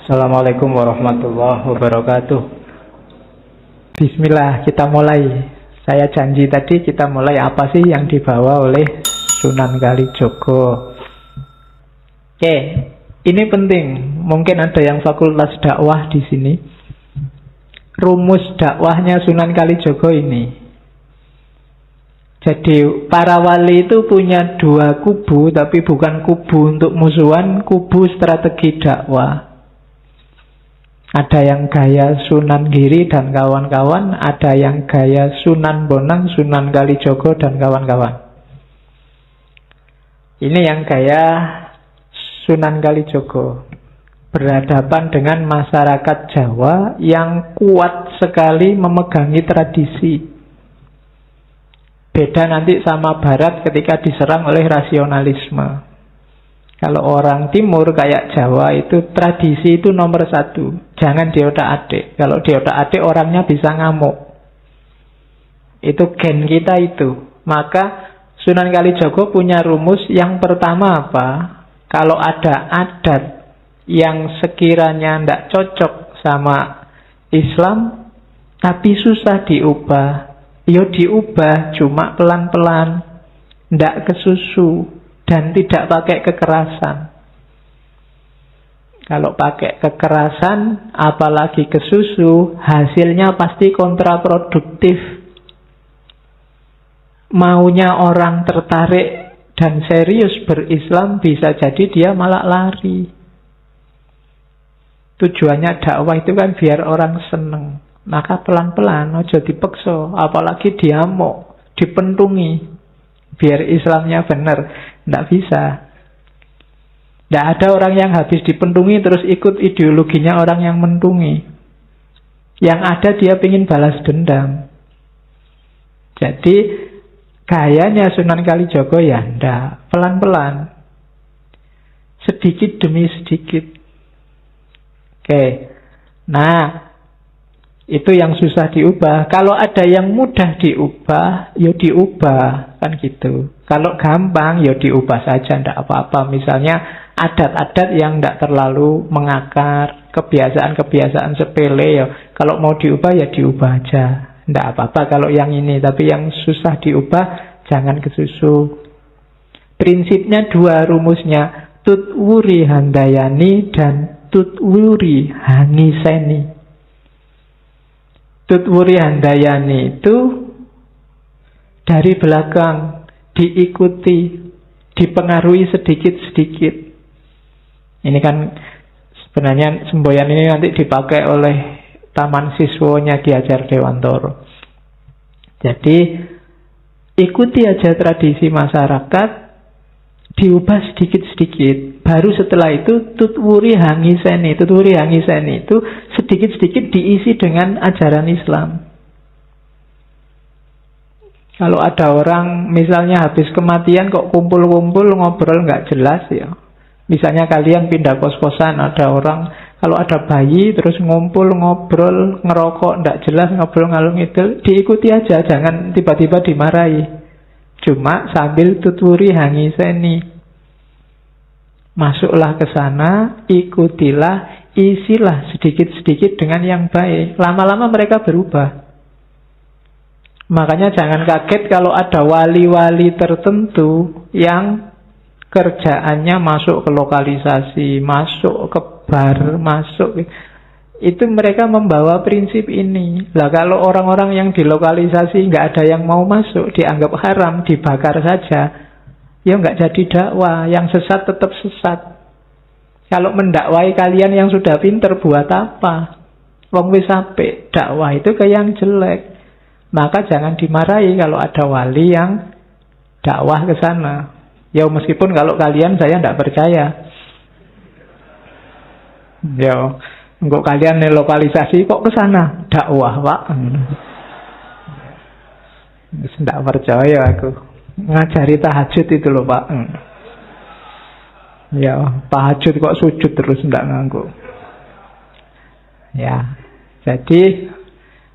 Assalamualaikum warahmatullahi wabarakatuh. Bismillah, kita mulai. Saya janji tadi kita mulai apa sih yang dibawa oleh Sunan Kalijogo. Oke, ini penting. Mungkin ada yang fakultas dakwah di sini. Rumus dakwahnya Sunan Kalijogo ini. Jadi para wali itu punya dua kubu, tapi bukan kubu untuk musuhan, kubu strategi dakwah. Ada yang gaya Sunan Giri dan kawan-kawan, ada yang gaya Sunan Bonang, Sunan Kalijogo dan kawan-kawan. Ini yang gaya Sunan Kalijogo. Berhadapan dengan masyarakat Jawa yang kuat sekali memegangi tradisi. Beda nanti sama Barat ketika diserang oleh rasionalisme. Kalau orang timur kayak Jawa itu tradisi itu nomor satu. Jangan diotak-atik. Kalau diotak-atik orangnya bisa ngamuk. Itu gen kita itu. Maka Sunan Kalijogo punya rumus yang pertama apa? Kalau ada adat yang sekiranya tidak cocok sama Islam, tapi susah diubah, ya diubah cuma pelan-pelan, tidak kesusu. Dan tidak pakai kekerasan. Kalau pakai kekerasan, apalagi kesusu, hasilnya pasti kontraproduktif. Maunya orang tertarik dan serius berislam, bisa jadi dia malah lari. Tujuannya dakwah itu kan biar orang seneng. Maka pelan-pelan, ojo dipeksa, apalagi diamuk, dipentungi. Biar Islamnya benar. Tidak bisa. Tidak ada orang yang habis dipentungi terus ikut ideologinya orang yang mentungi. Yang ada dia ingin balas dendam. Jadi gayanya Sunan Kalijogo ya tidak. Pelan-pelan. Sedikit demi sedikit. Oke. Nah, itu yang susah diubah. Kalau ada yang mudah diubah, ya diubah. Kan gitu. Kalau gampang, ya diubah saja, tidak apa-apa. Misalnya adat-adat yang tidak terlalu mengakar, kebiasaan-kebiasaan sepele, ya kalau mau diubah, ya diubah aja. Tidak apa-apa kalau yang ini. Tapi yang susah diubah, jangan kesusu. Prinsipnya dua rumusnya. Tutwuri Handayani dan Tutwuri Hangiseni. Tutwuri Handayani itu dari belakang diikuti, dipengaruhi sedikit-sedikit. Ini kan sebenarnya semboyan ini nanti dipakai oleh Taman Siswonya Ki Hajar Dewantoro. Jadi ikuti aja tradisi masyarakat, diubah sedikit-sedikit. Baru setelah itu Tutwuri Hangiseni. Tutwuri Hangiseni itu sedikit-sedikit diisi dengan ajaran Islam. Kalau ada orang misalnya habis kematian kok kumpul-kumpul ngobrol nggak jelas ya. Misalnya kalian pindah kos-kosan, ada orang, kalau ada bayi terus ngumpul ngobrol ngerokok nggak jelas, ngobrol ngalung itu, diikuti aja, jangan tiba-tiba dimarahi. Cuma sambil Tutwuri Hangiseni. Masuklah ke sana, ikutilah, isilah sedikit-sedikit dengan yang baik. Lama-lama mereka berubah. Makanya jangan kaget kalau ada wali-wali tertentu yang kerjaannya masuk ke lokalisasi, masuk ke bar, masuk. Itu mereka membawa prinsip ini. Lah kalau orang-orang yang di lokalisasi nggak ada yang mau masuk, dianggap haram, dibakar saja, ya nggak jadi dakwah. Yang sesat tetap sesat. Kalau mendakwai kalian yang sudah pinter buat apa? Wong wis apik, dakwah itu ke yang jelek. Maka jangan dimarahi kalau ada wali yang dakwah ke sana. Ya meskipun kalau kalian saya tidak percaya. Ya, kok kalian lokalisasi kok ke sana dakwah, Pak? Tidak percaya aku. Ngajari tahajud itu loh, Pak. Ya, tahajud kok sujud terus tidak nganggu. Ya, jadi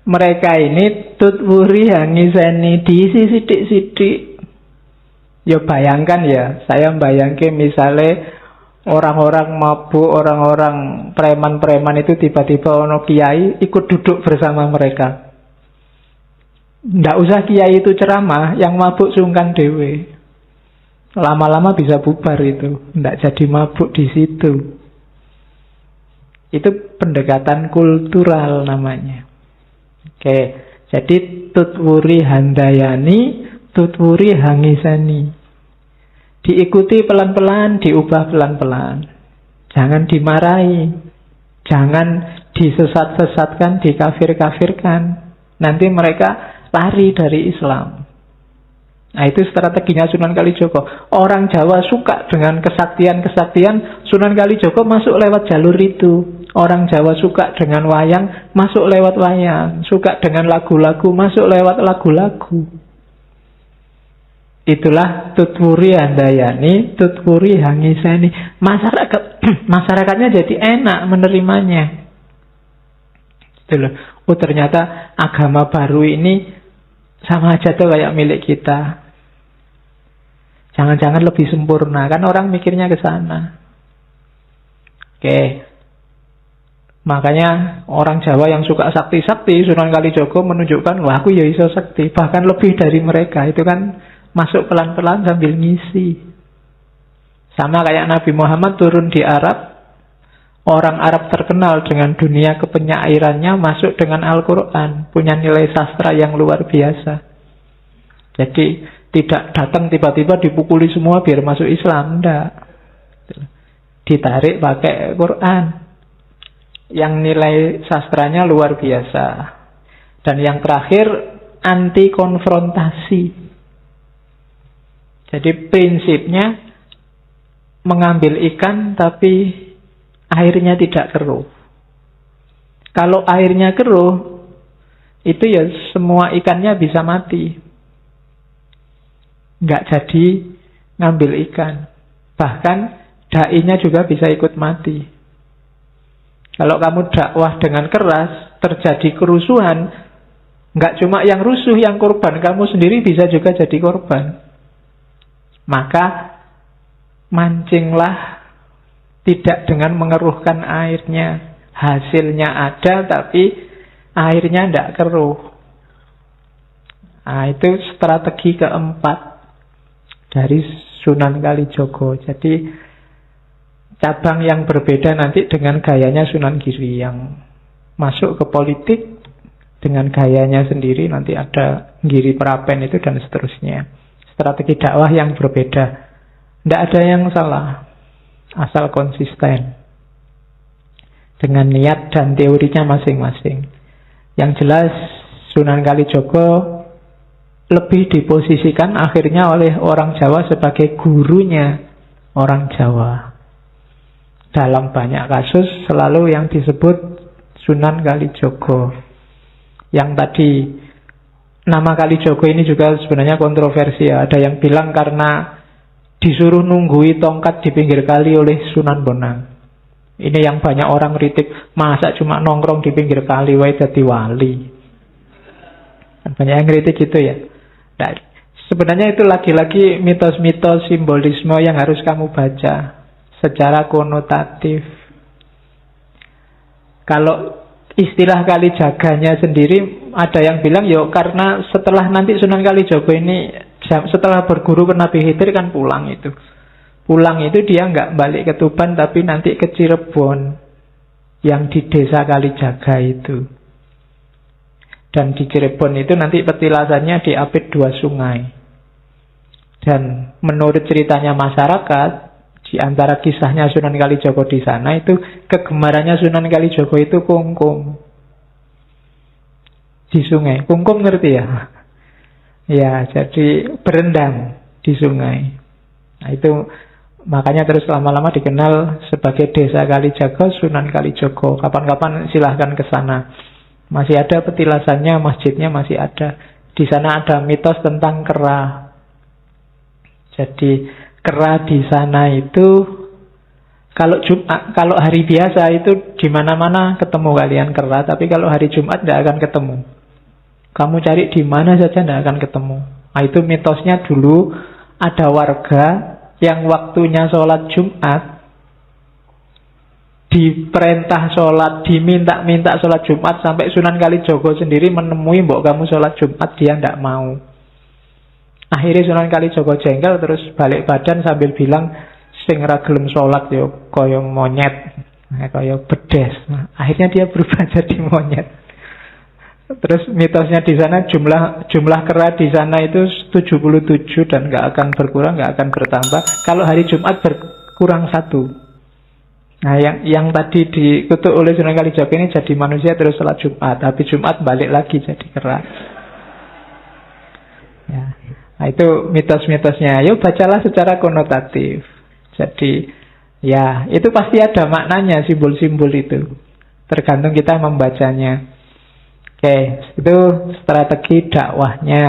mereka ini Tutwuri Hangiseni diisi sidik-sidik. Ya bayangkan ya, saya bayangkan misalnya Orang-orang mabuk, orang-orang preman-preman itu tiba-tiba ono kiai ikut duduk bersama mereka. Nggak usah kiai itu ceramah, yang mabuk sungkan dewe. Lama-lama bisa bubar itu, nggak jadi mabuk di situ. Itu pendekatan kultural namanya. Oke, jadi tutwuri handayani, tutwuri hangisani. Diikuti pelan-pelan, diubah pelan-pelan. Jangan dimarahi, jangan disesat-sesatkan, dikafir-kafirkan. Nanti mereka lari dari Islam. Nah, itu strateginya Sunan Kalijogo. Orang Jawa suka dengan kesaktian-kesaktian, Sunan Kalijogo masuk lewat jalur itu. Orang Jawa suka dengan wayang, masuk lewat wayang. Suka dengan lagu-lagu, masuk lewat lagu-lagu. Itulah tutwuri handayani, tutwuri hangisani. Masyarakatnya jadi enak menerimanya. Gitu loh. Oh, ternyata agama baru ini sama aja tuh kayak milik kita. Jangan-jangan lebih sempurna, kan orang mikirnya ke sana. Oke. Makanya orang Jawa yang suka sakti-sakti, Sunan Kalijogo menunjukkan, wah aku ya iso sakti, bahkan lebih dari mereka. Itu kan masuk pelan-pelan sambil ngisi. Sama kayak Nabi Muhammad turun di Arab. Orang Arab terkenal dengan dunia kepenyairannya, masuk dengan Al-Quran, punya nilai sastra yang luar biasa. Jadi tidak datang tiba-tiba dipukuli semua biar masuk Islam, enggak. Ditarik pakai Quran yang nilai sastranya luar biasa. Dan yang terakhir, anti konfrontasi. Jadi prinsipnya mengambil ikan tapi airnya tidak keruh. Kalau airnya keruh, itu ya semua ikannya bisa mati. Nggak jadi ngambil ikan. Bahkan dai-nya juga bisa ikut mati. Kalau kamu dakwah dengan keras, terjadi kerusuhan, nggak cuma yang rusuh yang korban, kamu sendiri bisa juga jadi korban. Maka mancinglah tidak dengan mengeruhkan airnya. Hasilnya ada tapi airnya tidak keruh. Nah, itu strategi keempat dari Sunan Kalijogo. Jadi cabang yang berbeda nanti dengan gayanya Sunan Giri yang masuk ke politik dengan gayanya sendiri. Nanti ada Giri Prapen itu dan seterusnya. Strategi dakwah yang berbeda. Tidak ada yang salah, asal konsisten dengan niat dan teorinya masing-masing. Yang jelas Sunan Kalijogo lebih diposisikan akhirnya oleh orang Jawa sebagai gurunya orang Jawa. Dalam banyak kasus selalu yang disebut Sunan Kalijogo. Yang tadi nama Kalijogo ini juga sebenarnya kontroversi. Ada yang bilang karena disuruh nunggui tongkat di pinggir kali oleh Sunan Bonang. Ini yang banyak orang kritik, masa cuma nongkrong di pinggir kali wae dadi wali. Banyak yang kritik gitu ya. Nah, sebenarnya itu lagi-lagi mitos-mitos simbolisme yang harus kamu baca secara konotatif. Kalau istilah Kalijaganya sendiri ada yang bilang ya karena setelah nanti Sunan Kalijogo ini setelah berguru ke Nabi Khidir kan pulang itu. Pulang itu dia nggak balik ke Tuban tapi nanti ke Cirebon yang di desa Kalijaga itu. Dan di Cirebon itu nanti petilasannya diapit 2 sungai. Dan menurut ceritanya masyarakat, di antara kisahnya Sunan Kalijogo di sana itu kegemarannya Sunan Kalijogo itu kungkum di sungai. Kungkum ngerti ya? Ya, jadi berendam di sungai. Nah, itu makanya terus lama-lama dikenal sebagai Desa Kalijaga, Sunan Kalijogo. Kapan-kapan silahkan ke sana. Masih ada petilasannya, masjidnya masih ada. Di sana ada mitos tentang kera. Jadi kera di sana itu kalau Jumat, kalau hari biasa itu di mana-mana ketemu kalian kera, tapi kalau hari Jumat tidak akan ketemu. Kamu cari di mana saja tidak akan ketemu. Nah, itu mitosnya dulu ada warga yang waktunya sholat Jumat diperintah sholat, diminta-minta sholat Jumat, sampai Sunan Kalijogo sendiri menemui mbok kamu sholat Jumat, dia tidak mau. Akhirnya Sunan Kalijogo jengkel, terus balik badan sambil bilang, sing ra gelem sholat yo kaya monyet, kaya bedes. Nah, akhirnya dia berubah jadi monyet. Terus mitosnya di sana jumlah kera di sana itu 77 dan nggak akan berkurang, nggak akan bertambah. Kalau hari Jumat berkurang 1. Nah, yang tadi dikutuk oleh Sunan Kalijaga ini jadi manusia terus sholat Jumat, tapi Jumat balik lagi jadi kera. Ya. Nah, itu mitos-mitosnya. Yuk bacalah secara konotatif. Jadi ya itu pasti ada maknanya simbol-simbol itu. Tergantung kita membacanya. Oke, itu strategi dakwahnya.